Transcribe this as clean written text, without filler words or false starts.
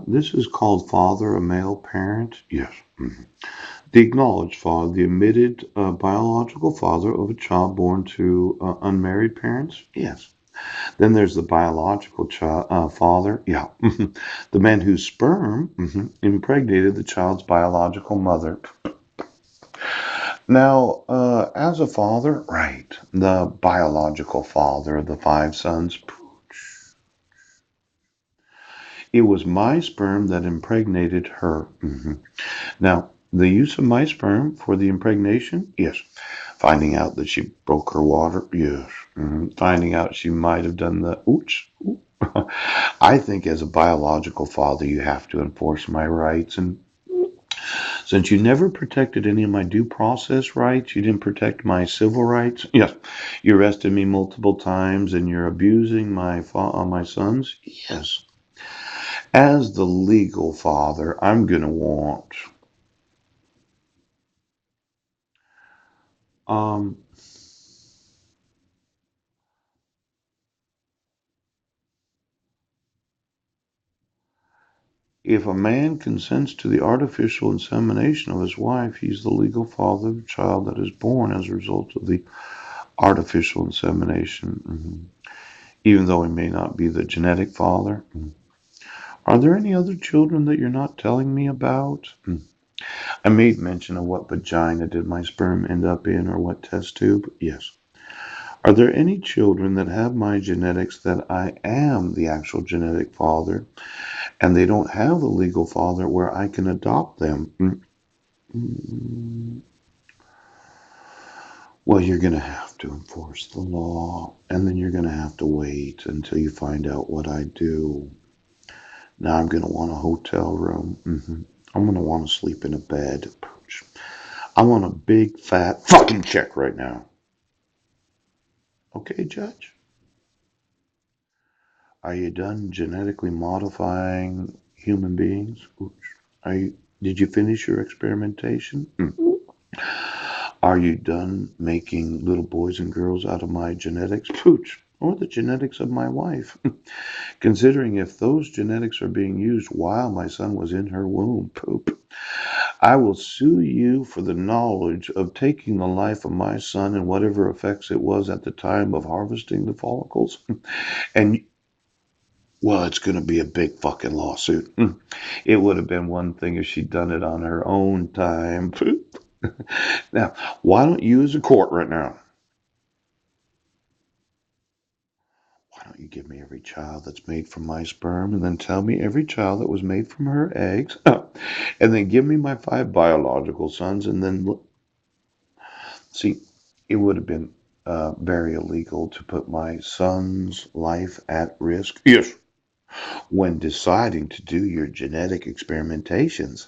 This is called father, a male parent. Yes. Mhm. The acknowledged father, the admitted biological father of a child born to unmarried parents. Yes. Then there's the biological child father. Yeah. The man whose sperm impregnated the child's biological mother. Now, as a father, right, the biological father of the five sons, it was my sperm that impregnated her. Now, the use of my sperm for the impregnation, yes. Finding out that she broke her water, yes. Finding out she might have done the ooch. I think as a biological father, you have to enforce my rights. And since you never protected any of my due process rights, you didn't protect my civil rights. Yes, you arrested me multiple times, and you're abusing my sons. Yes, as the legal father, I'm gonna want. Um, if a man consents to the artificial insemination of his wife, he's the legal father of the child that is born as a result of the artificial insemination, even though he may not be the genetic father. Are there any other children that you're not telling me about? I made mention of what vagina did my sperm end up in or what test tube. Yes. Are there any children that have my genetics that I am the actual genetic father and they don't have a legal father where I can adopt them? Well, you're going to have to enforce the law and then you're going to have to wait until you find out what I do. Now I'm going to want a hotel room. I'm going to want to sleep in a bed. I want a big fat fucking check right now. Okay, Judge? Are you done genetically modifying human beings? Did you finish your experimentation? Are you done making little boys and girls out of my genetics? Pooch. Or the genetics of my wife. Considering if those genetics are being used while my son was in her womb, poop. I will sue you for the knowledge of taking the life of my son and whatever effects it was at the time of harvesting the follicles. And well, it's going to be a big fucking lawsuit. It would have been one thing if she'd done it on her own time. Now, why don't you, as a court right now, why don't you give me every child that's made from my sperm and then tell me every child that was made from her eggs? And then give me my five biological sons and then see, it would have been very illegal to put my son's life at risk. Yes. When deciding to do your genetic experimentations.